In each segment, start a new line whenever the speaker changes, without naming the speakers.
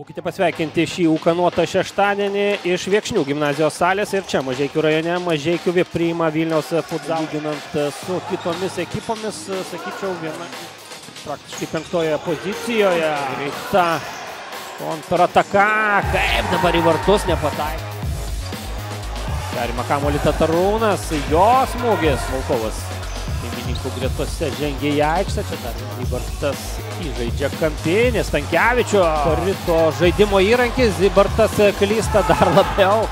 Būkite pasveikinti šį ūkanuotą šeštadienį iš Viekšnių gimnazijos salės ir čia Mažeikių rajone Mažeikių VIP priima Vilniaus futzalą. Lyginant su kitomis ekipomis, sakyčiau, viena praktiškai penktoje pozicijoje. Greita kontrataka, kaip dabar į vartus nepataikė. Perima kamuolį Tatarūnas, jo smūgis. Volkovas šeimininkų gretose žengia į aikštę. Čia dar Zybartas įžaidžia kampinį. Stankevičio rito žaidimo įrankis. Zybartas klysta dar labiau.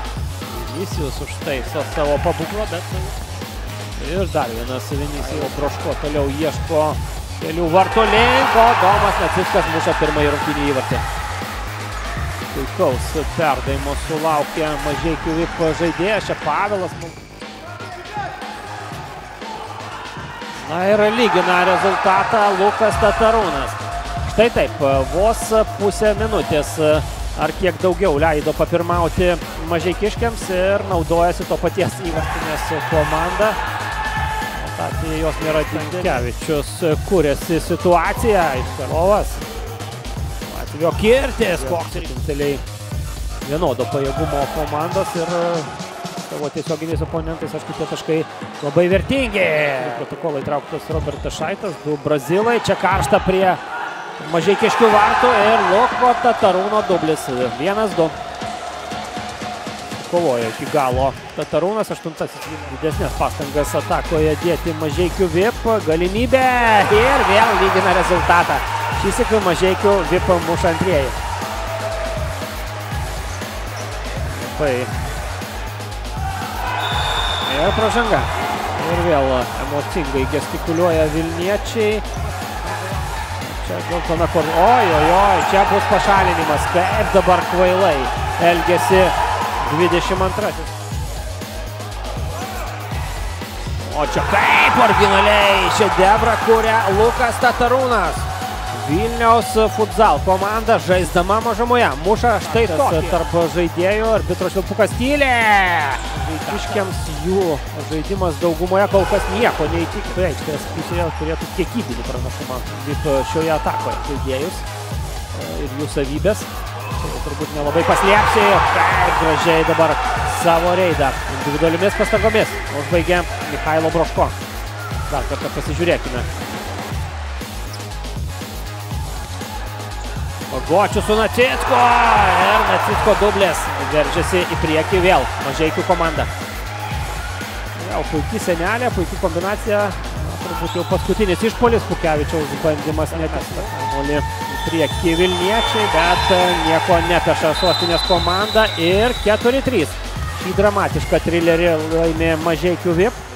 Vinicius užtaiso savo pabūklą, bet ir dar vienas Vinicius Broško toliau ieško kelių vartų link, o Domas Nacickas muša pirmąjį rungtynį įvartį. Puikaus perdavimo sulaukė Mažeikių VIP žaidėjas, čia Pavelas. Na ir lygina rezultatą Lukas Tatarūnas. Štai taip, vos pusę minutės ar kiek daugiau leido papirmauti mažeikiškiams ir naudojasi to paties įvartinės komanda. Atveju jos nėra. Stankevičius kūrėsi situaciją, Iškarovas. Atveju Kirtis, koks ir vienodo pajėgumo komandos ir savo tiesioginiais oponentais, aišku, tie taškai labai vertingi. Protokolą įtrauktas Robertas Šaitas, du brazilai, čia karšta prie mažeikiškių vartų ir Luko Tatarūno dublis 1-2. Kovoja iki galo Tatarūnas, 8-asis didesnės pastangas atakoje dėti Mažeikių VIP, galimybė ir vėl lygina rezultatą. Šįsyk Mažeikių VIP muša antrieji. Ir pražanga. Ir vėl emocingai gestikuliuoja vilniečiai. Čia geltona kortelė. Oi, čia bus pašalinimas. Kaip dabar kvailai elgiasi 22-asis. O čia kaip originaliai šedevrą kuria Lukas Tatarūnas. Vilniaus futsal komanda žaisdama mažumoje muša štai tokį. Tarp žaidėjų arbitro švilpukas tylė. Žaidiškiams jų žaidimas daugumoje kol kas nieko neįtikina. Aikštės pusėje turėtų kiekybinį pranašumą kaip šioje atakoje žaidėjus ir jų savybės. Tai turbūt nelabai paslėpsi, kaip gražiai dabar savo reidą individualiomis pastangomis užbaigė Michailo Broško. Dar kartą pasižiūrėkime. Gočius su Nacicko ir Nacicko dublės veržiasi į priekį vėl Mažeikių komanda. Vėl puikiai senelė, puikiai kombinacija. Turbūt jau paskutinis išpuolis, Pukevičiaus bandymas netesta. Kamuolį į priekį vilniečiai, bet nieko nepeša sostinės komanda ir 4-3. Šį dramatišką trilerį laimė Mažeikių VIP.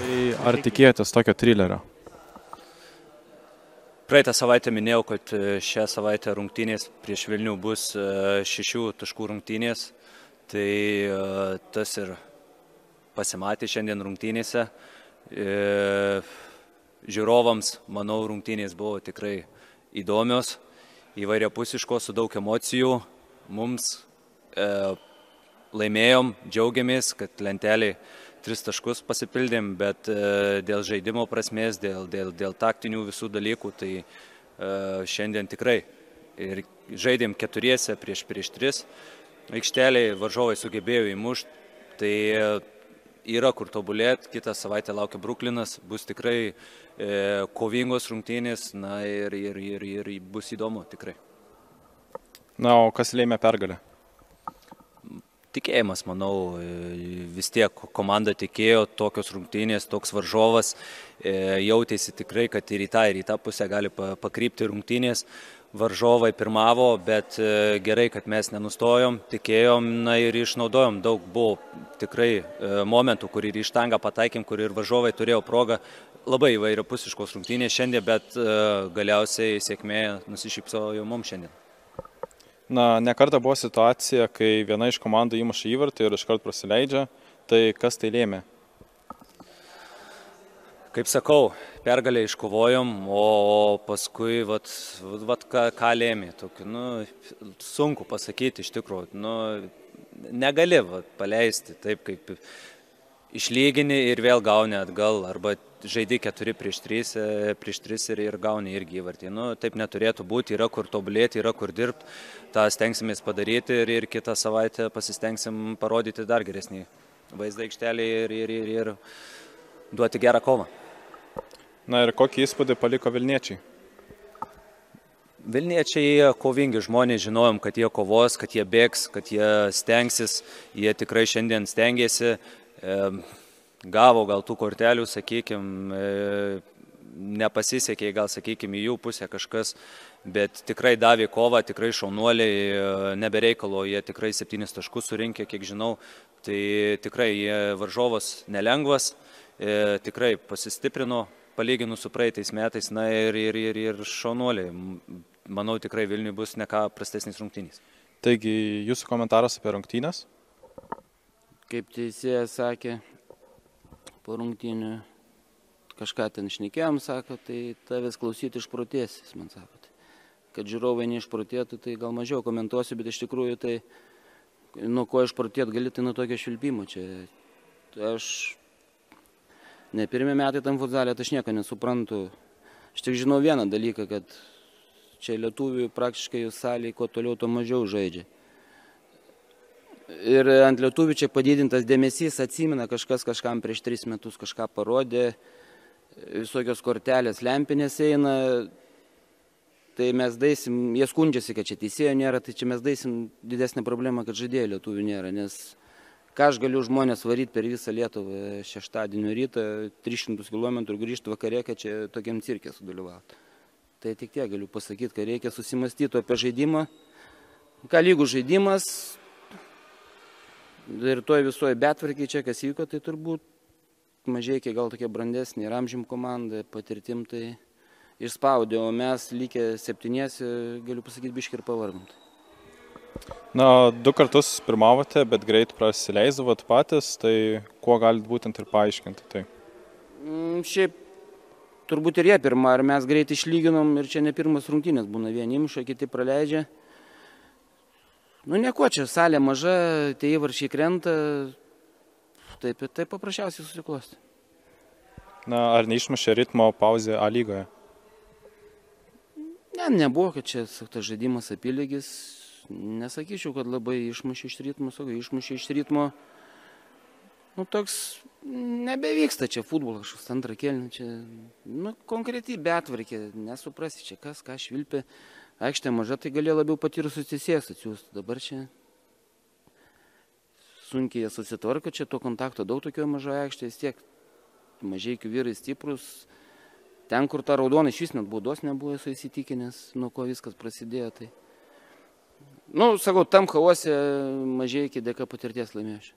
Ar tikėjotės tokio trilerio?
Praeitą savaitę minėjau, kad šią savaitę rungtynės prieš Vilnių bus 6 taškų rungtynės. Tai tas ir pasimatė šiandien rungtynėse. Žiūrovams, manau, rungtynės buvo tikrai įdomios, įvairiapusiškos, su daug emocijų. Mums laimėjom, džiaugiamės, kad lentelė 3 taškus pasipildėm, bet dėl žaidimo prasmės, dėl taktinių visų dalykų, tai šiandien tikrai. Ir žaidėm 4 prieš 3. Aikštelėje varžovai sugebėjo įmušti, tai yra kur tobulėti. Kitą savaitę laukia Bruklinas, bus tikrai kovingos rungtynės, na ir bus įdomu tikrai.
Na, o kas lėmė pergalę?
Tikėjimas, manau, vis tiek komanda tikėjo, tokios rungtynės, toks varžovas, jautėsi tikrai, kad ir į tą pusę gali pakrypti rungtynės. Varžovai pirmavo, bet gerai, kad mes nenustojom, tikėjom, na ir išnaudojom. Daug buvo tikrai momentų, kur ir į štangą pataikėm, kur ir varžovai turėjo progą. Labai įvairiapusiškos rungtynės šiandien, bet galiausiai sėkmė nusišypsojo mums šiandien.
Na, nekartą buvo situacija, kai viena iš komandų įmuša įvartį ir iškart prasileidžia. Tai kas tai lėmė?
Kaip sakau, pergalę iškovojom, o paskui ką lėmė. Sunku pasakyti iš tikrųjų. Negali paleisti taip, kaip išlygini ir vėl gauni atgal. Arba žaidi 4-3 ir gauni irgi įvartį. Nu, taip neturėtų būti, yra kur tobulėti, yra kur dirbti, tą stengsimės padaryti ir kitą savaitę pasistengsim parodyti dar geresnį vaizdą aikštelį ir duoti gerą kovą.
Na ir kokį įspūdį paliko Vilniečiai?
Vilniečiai kovingi žmonės, žinojom, kad jie kovos, kad jie bėgs, kad jie stengsis, jie tikrai šiandien stengėsi, gavo gal tų kortelių, sakykime, nepasisekė, gal sakykime, į jų pusę kažkas, bet tikrai davė kovą, tikrai šaunuoliai, nebereikalo, jie tikrai 7 taškus surinkė, kiek žinau, tai tikrai varžovas nelengvas, tikrai pasistiprino, palyginus su praeitais metais, na ir šaunuoliai. Manau, tikrai Vilniui bus ne ką prastesnis rungtynės.
Taigi, jūsų komentaras apie rungtynės?
Kaip teisėjas sakė, po rungtynių kažką ten šnekėjom, sako, tai tavęs klausyti išprotėsis, man sako. Kad žiūrovai neišprotėtų, tai gal mažiau komentuosiu, bet iš tikrųjų tai nuo ko išprotėt gali, tai nuo tokio švilpimo. Čia aš ne pirmie metai tam futzalė, tai aš nieko nesuprantu. Aš tik žinau vieną dalyką, kad čia lietuvių praktiškai jų salėje, kuo toliau, to mažiau žaidžia. Ir ant lietuvių čia padidintas dėmesys, atsimena kažkas kažkam prieš 3 metus kažką parodė, visokios kortelės lempinės eina, tai mes daisim, jie skundžiasi, kad čia teisėjo nėra, tai čia mes daisim didesnę problemą, kad žaidėjų lietuvių nėra, nes ką aš galiu žmonės varyti per visą Lietuvą šeštadienio rytą, 300 km grįžti vakare, kad čia tokiam cirke sudalyvauti. Tai tik tiek galiu pasakyti, kad reikia susimastyti apie žaidimą. Ką lygų žaidimas ir toj visoje betvarkiai čia, kas vyko, tai turbūt Mažeikiai gal tokia brandesnė ir amžium komanda, patirtim tai išspaudė, o mes likę 7, galiu pasakyti, biškį ir pavargom.
Na, 2 kartus pirmavote, bet greit prasileisdavot patys, tai kuo galit būtent ir paaiškinti tai?
Šiaip turbūt ir jie pirma, ar mes greit išlyginom ir čia ne pirmas rungtynės būna, vieni įmuša, kiti praleidžia. Nu nieko, čia salė maža, tie įvarčiai krenta, taip paprasčiausiai susiklosti.
Na, ar neišmušė ritmo pauzė A lygoje?
Ne, nebuvo, kad čia tas žaidimas apylygis. Nesakyčiau, kad labai išmušė iš ritmo, išmušė iš ritmo. Nu, toks nebevyksta čia futbolas, kažkoks antrą kėlinį, čia, nu, konkretiai betvarkė, nesuprasi čia kas, ką švilpė, aikštė maža, tai galėjo labiau patyrusius teisėjas atsiųsti, dabar čia sunkiai jie susitvarko, čia to kontakto daug tokio mažoje aikštėje, vis tiek Mažeikių vyrai stiprus, ten, kur ta raudona iš vis net baudos nebuvo, esu įsitikinęs, nuo ko viskas prasidėjo, tai, nu, sakau, tam chaose Mažeikiai dėka patirties laimėjo.